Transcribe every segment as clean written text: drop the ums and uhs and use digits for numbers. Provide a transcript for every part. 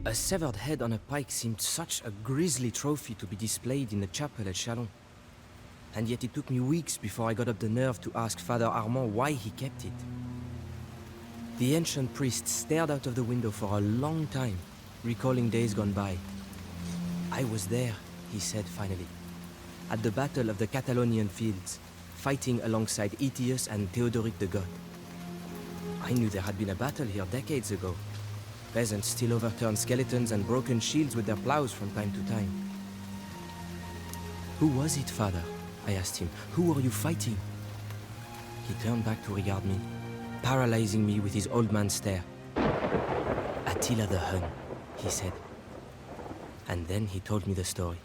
A severed head on a pike seemed such a grisly trophy to be displayed in the chapel at Chalon. And yet it took me weeks before I got up the nerve to ask Father Armand why he kept it. The ancient priest stared out of the window for a long time, recalling days gone by. I was there, he said finally, at the Battle of the Catalonian Fields, fighting alongside Aetius and Theodoric the God. I knew there had been a battle here decades ago. Peasants still overturned skeletons and broken shields with their plows from time to time. Who was it, Father? I asked him. Who were you fighting? He turned back to regard me, paralyzing me with his old man stare. Attila the Hun, he said. And then he told me the story.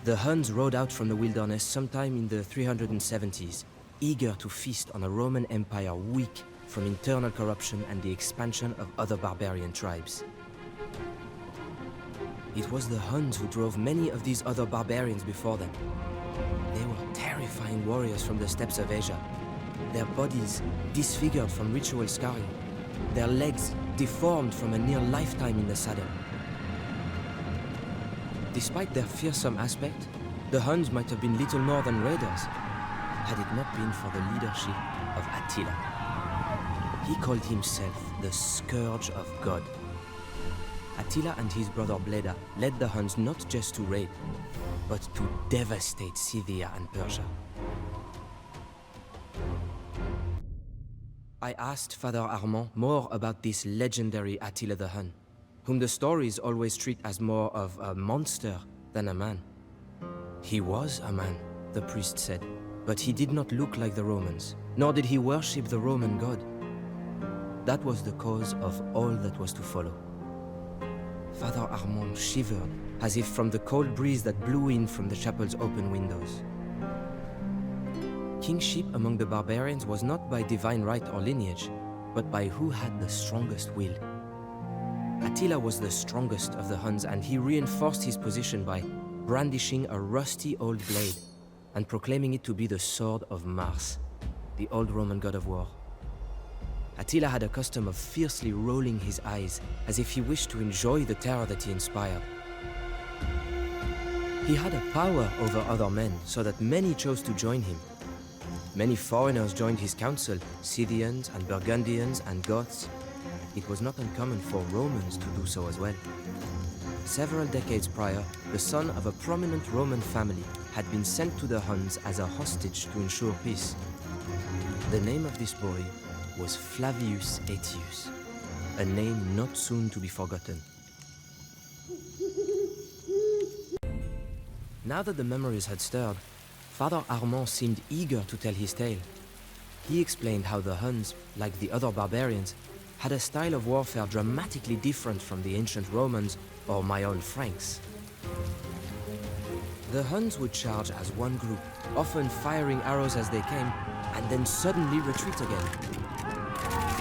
The Huns rode out from the wilderness sometime in the 370s, eager to feast on a Roman Empire weak from internal corruption and the expansion of other barbarian tribes. It was the Huns who drove many of these other barbarians before them. They were terrifying warriors from the steppes of Asia, their bodies disfigured from ritual scarring, their legs deformed from a near lifetime in the saddle. Despite their fearsome aspect, the Huns might have been little more than raiders, had it not been for the leadership of Attila. He called himself the Scourge of God. Attila and his brother Bleda led the Huns not just to raid, but to devastate Scythia and Persia. I asked Father Armand more about this legendary Attila the Hun, whom the stories always treat as more of a monster than a man. He was a man, the priest said, but he did not look like the Romans, nor did he worship the Roman god. That was the cause of all that was to follow. Father Armand shivered, as if from the cold breeze that blew in from the chapel's open windows. Kingship among the barbarians was not by divine right or lineage, but by who had the strongest will. Attila was the strongest of the Huns, and he reinforced his position by brandishing a rusty old blade and proclaiming it to be the sword of Mars, the old Roman god of war. Attila had a custom of fiercely rolling his eyes, as if he wished to enjoy the terror that he inspired. He had a power over other men, so that many chose to join him. Many foreigners joined his council, Scythians and Burgundians and Goths. It was not uncommon for Romans to do so as well. Several decades prior, the son of a prominent Roman family had been sent to the Huns as a hostage to ensure peace. The name of this boy was Flavius Aetius, a name not soon to be forgotten. Now that the memories had stirred, Father Armand seemed eager to tell his tale. He explained how the Huns, like the other barbarians, had a style of warfare dramatically different from the ancient Romans or my own Franks. The Huns would charge as one group, often firing arrows as they came, and then suddenly retreat again.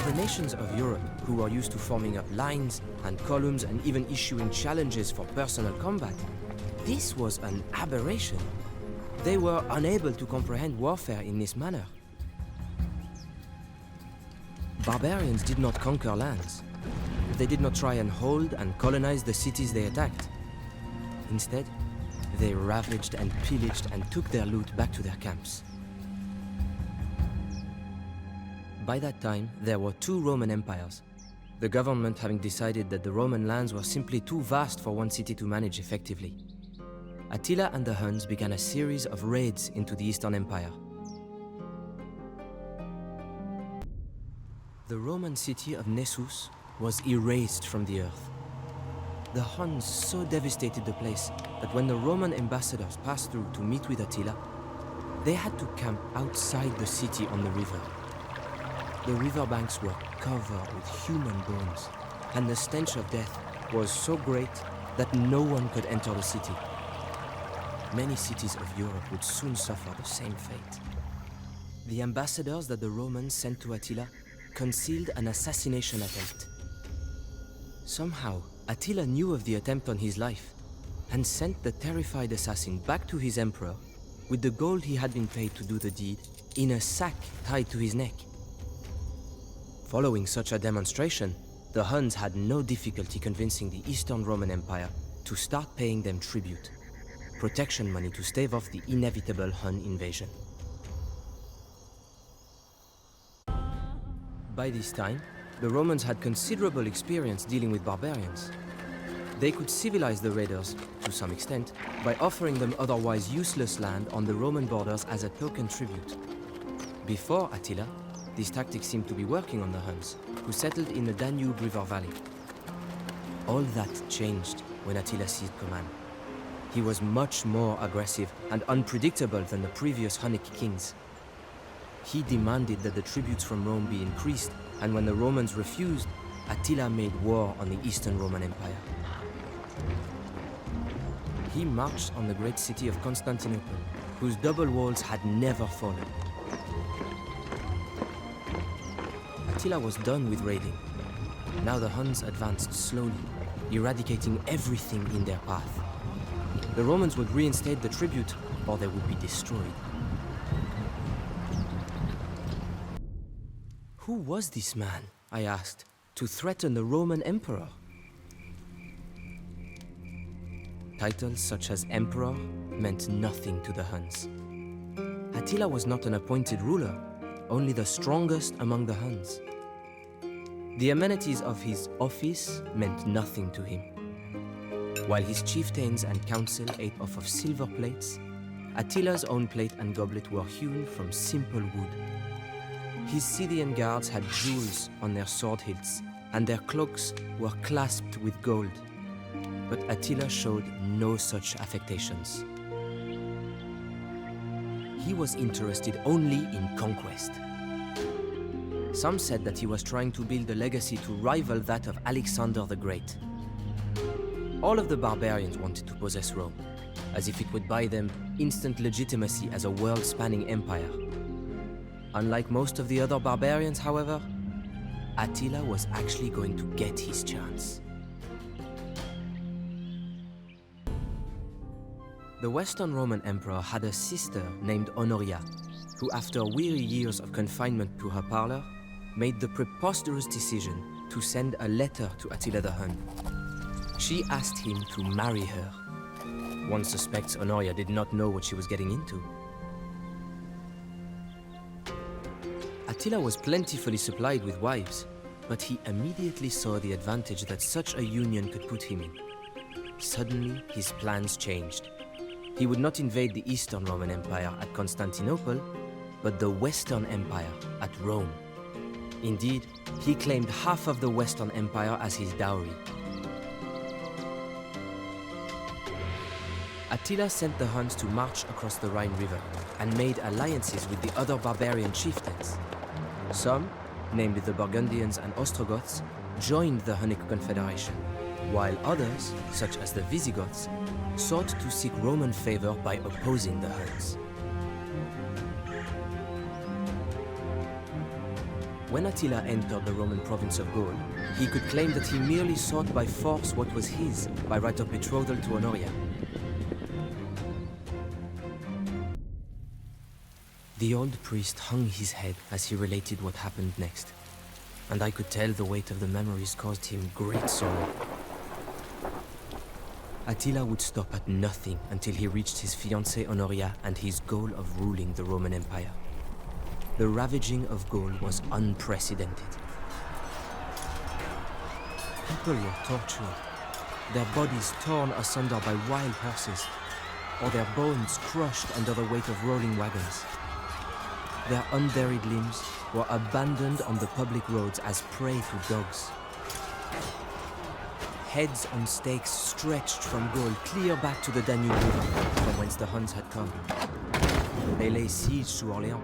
For the nations of Europe, who were used to forming up lines and columns and even issuing challenges for personal combat, this was an aberration. They were unable to comprehend warfare in this manner. Barbarians did not conquer lands. They did not try and hold and colonize the cities they attacked. Instead, they ravaged and pillaged and took their loot back to their camps. By that time, there were two Roman empires, the government having decided that the Roman lands were simply too vast for one city to manage effectively. Attila and the Huns began a series of raids into the Eastern Empire. The Roman city of Nessus was erased from the earth. The Huns so devastated the place that when the Roman ambassadors passed through to meet with Attila, they had to camp outside the city on the river. The riverbanks were covered with human bones, and the stench of death was so great that no one could enter the city. Many cities of Europe would soon suffer the same fate. The ambassadors that the Romans sent to Attila concealed an assassination attempt. Somehow, Attila knew of the attempt on his life and sent the terrified assassin back to his emperor with the gold he had been paid to do the deed in a sack tied to his neck. Following such a demonstration, the Huns had no difficulty convincing the Eastern Roman Empire to start paying them tribute, protection money to stave off the inevitable Hun invasion. By this time, the Romans had considerable experience dealing with barbarians. They could civilize the raiders, to some extent, by offering them otherwise useless land on the Roman borders as a token tribute. Before Attila, this tactic seemed to be working on the Huns, who settled in the Danube River Valley. All that changed when Attila seized command. He was much more aggressive and unpredictable than the previous Hunnic kings. He demanded that the tributes from Rome be increased, and when the Romans refused, Attila made war on the Eastern Roman Empire. He marched on the great city of Constantinople, whose double walls had never fallen. Attila was done with raiding. Now the Huns advanced slowly, eradicating everything in their path. The Romans would reinstate the tribute, or they would be destroyed. Who was this man, I asked, to threaten the Roman emperor? Titles such as emperor meant nothing to the Huns. Attila was not an appointed ruler, only the strongest among the Huns. The amenities of his office meant nothing to him. While his chieftains and council ate off of silver plates, Attila's own plate and goblet were hewn from simple wood. His Scythian guards had jewels on their sword hilts, and their cloaks were clasped with gold. But Attila showed no such affectations. He was interested only in conquest. Some said that he was trying to build a legacy to rival that of Alexander the Great. All of the barbarians wanted to possess Rome, as if it would buy them instant legitimacy as a world-spanning empire. Unlike most of the other barbarians, however, Attila was actually going to get his chance. The Western Roman Emperor had a sister named Honoria, who after weary years of confinement to her parlor, made the preposterous decision to send a letter to Attila the Hun. She asked him to marry her. One suspects Honoria did not know what she was getting into. Attila was plentifully supplied with wives, but he immediately saw the advantage that such a union could put him in. Suddenly, his plans changed. He would not invade the Eastern Roman Empire at Constantinople, but the Western Empire at Rome. Indeed, he claimed half of the Western Empire as his dowry. Attila sent the Huns to march across the Rhine River and made alliances with the other barbarian chieftains. Some, namely the Burgundians and Ostrogoths, joined the Hunnic Confederation, while others, such as the Visigoths, sought to seek Roman favor by opposing the Huns. When Attila entered the Roman province of Gaul, he could claim that he merely sought by force what was his by right of betrothal to Honoria. The old priest hung his head as he related what happened next, and I could tell the weight of the memories caused him great sorrow. Attila would stop at nothing until he reached his fiancée Honoria and his goal of ruling the Roman Empire. The ravaging of Gaul was unprecedented. People were tortured, their bodies torn asunder by wild horses, or their bones crushed under the weight of rolling wagons. Their unburied limbs were abandoned on the public roads as prey to dogs. Heads on stakes stretched from Gaul clear back to the Danube River, from whence the Huns had come. They lay siege to Orléans,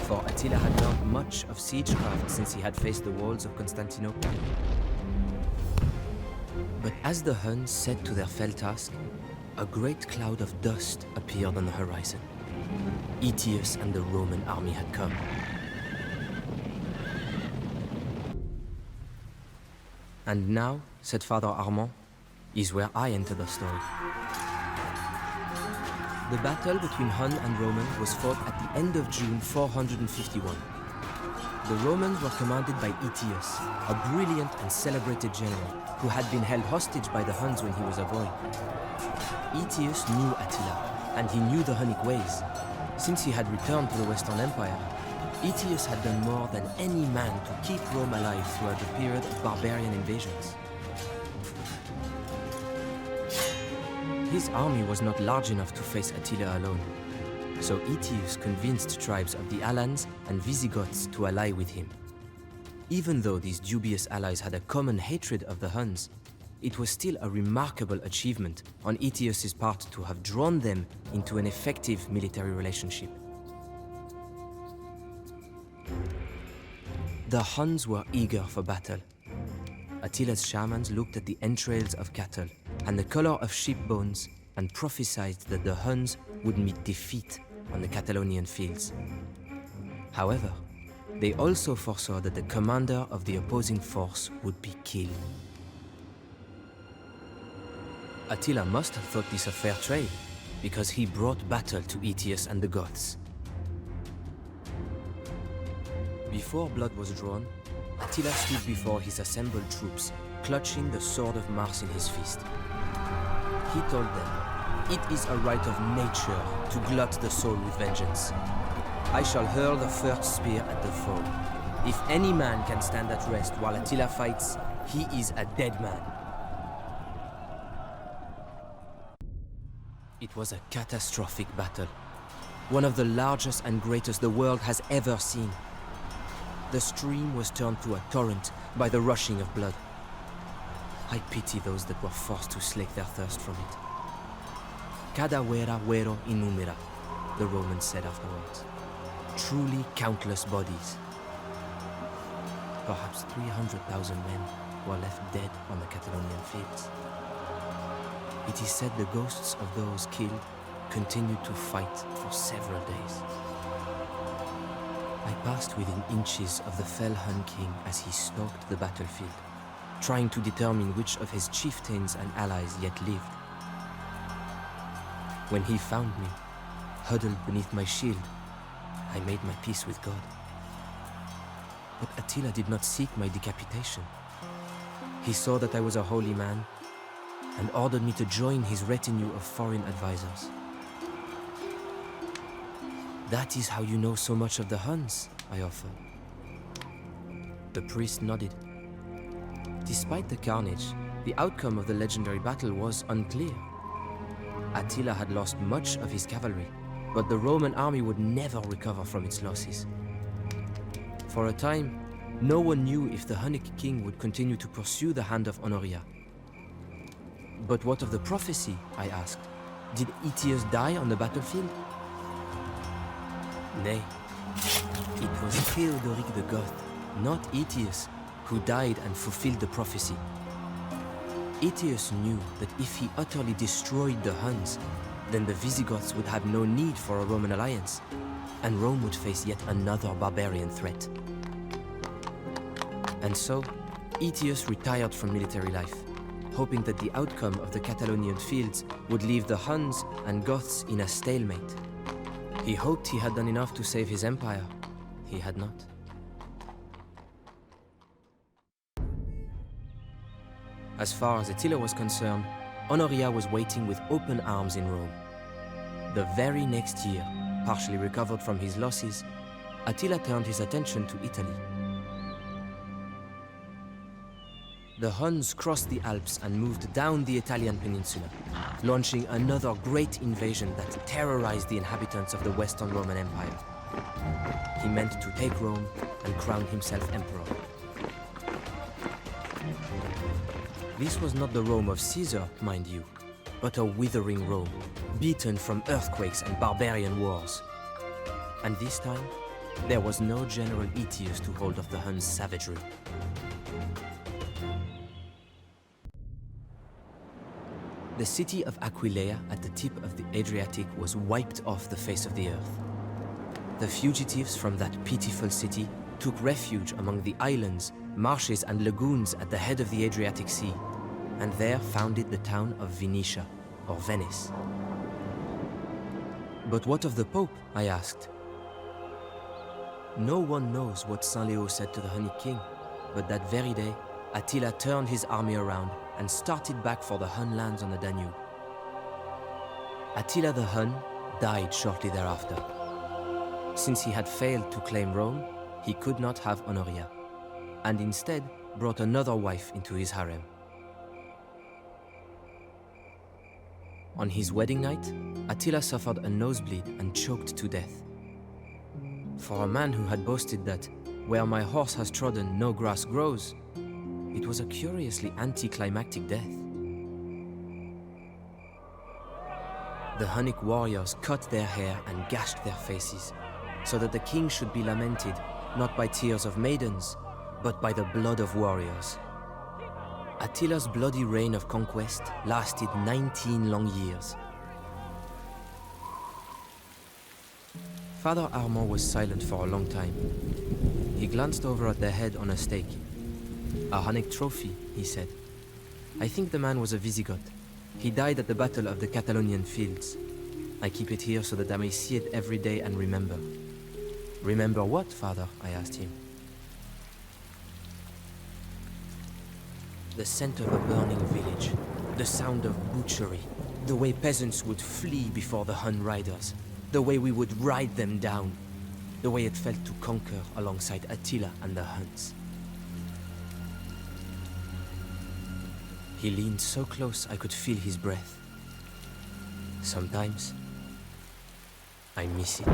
for Attila had learned much of siegecraft since he had faced the walls of Constantinople. But as the Huns set to their fell task, a great cloud of dust appeared on the horizon. Aetius and the Roman army had come. And now, said Father Armand, is where I enter the story. The battle between Hun and Roman was fought at the end of June 451. The Romans were commanded by Aetius, a brilliant and celebrated general who had been held hostage by the Huns when he was a boy. Aetius knew Attila, and he knew the Hunnic ways. Since he had returned to the Western Empire, Aetius had done more than any man to keep Rome alive throughout the period of barbarian invasions. His army was not large enough to face Attila alone, so Aetius convinced tribes of the Alans and Visigoths to ally with him. Even though these dubious allies had a common hatred of the Huns, it was still a remarkable achievement on Aetius's part to have drawn them into an effective military relationship. The Huns were eager for battle. Attila's shamans looked at the entrails of cattle and the color of sheep bones and prophesied that the Huns would meet defeat on the Catalonian fields. However, they also foresaw that the commander of the opposing force would be killed. Attila must have thought this a fair trade, because he brought battle to Aetius and the Goths. Before blood was drawn, Attila stood before his assembled troops, clutching the sword of Mars in his fist. He told them, "It is a right of nature to glut the soul with vengeance. I shall hurl the first spear at the foe. If any man can stand at rest while Attila fights, he is a dead man." It was a catastrophic battle, one of the largest and greatest the world has ever seen. The stream was turned to a torrent by the rushing of blood. I pity those that were forced to slake their thirst from it. Cadavera vero innumera, the Romans said afterwards. Truly countless bodies. Perhaps 300,000 men were left dead on the Catalonian fields. It is said the ghosts of those killed continued to fight for several days. I passed within inches of the fell Hun king as he stalked the battlefield, trying to determine which of his chieftains and allies yet lived. When he found me, huddled beneath my shield, I made my peace with God. But Attila did not seek my decapitation. He saw that I was a holy man and ordered me to join his retinue of foreign advisors. "That is how you know so much of the Huns," I offered. The priest nodded. Despite the carnage, the outcome of the legendary battle was unclear. Attila had lost much of his cavalry, but the Roman army would never recover from its losses. For a time, no one knew if the Hunnic king would continue to pursue the hand of Honoria. "But what of the prophecy?" I asked. "Did Aetius die on the battlefield?" Nay, it was Theodoric the Goth, not Aetius, who died and fulfilled the prophecy. Aetius knew that if he utterly destroyed the Huns, then the Visigoths would have no need for a Roman alliance, and Rome would face yet another barbarian threat. And so, Aetius retired from military life, hoping that the outcome of the Catalonian fields would leave the Huns and Goths in a stalemate. He hoped he had done enough to save his empire. He had not. As far as Attila was concerned, Honoria was waiting with open arms in Rome. The very next year, partially recovered from his losses, Attila turned his attention to Italy. The Huns crossed the Alps and moved down the Italian peninsula, launching another great invasion that terrorized the inhabitants of the Western Roman Empire. He meant to take Rome and crown himself emperor. This was not the Rome of Caesar, mind you, but a withering Rome, beaten from earthquakes and barbarian wars. And this time, there was no General Aetius to hold off the Huns' savagery. The city of Aquileia at the tip of the Adriatic was wiped off the face of the earth. The fugitives from that pitiful city took refuge among the islands, marshes and lagoons at the head of the Adriatic Sea, and there founded the town of Venetia, or Venice. "But what of the Pope?" I asked. No one knows what Saint Leo said to the Hunnic king, but that very day, Attila turned his army around and started back for the Hun lands on the Danube. Attila the Hun died shortly thereafter. Since he had failed to claim Rome, he could not have Honoria, and instead brought another wife into his harem. On his wedding night, Attila suffered a nosebleed and choked to death. For a man who had boasted that, "Where my horse has trodden, no grass grows," it was a curiously anticlimactic death. The Hunnic warriors cut their hair and gashed their faces, so that the king should be lamented not by tears of maidens, but by the blood of warriors. Attila's bloody reign of conquest lasted 19 long years. Father Armand was silent for a long time. He glanced over at the head on a stake. "A Hunnic trophy," he said. "I think the man was a Visigoth. He died at the Battle of the Catalonian Fields. I keep it here so that I may see it every day and remember." "Remember what, Father?" I asked him. The scent of a burning village, the sound of butchery, the way peasants would flee before the Hun riders, the way we would ride them down, the way it felt to conquer alongside Attila and the Huns. He leaned so close I could feel his breath. Sometimes I miss it.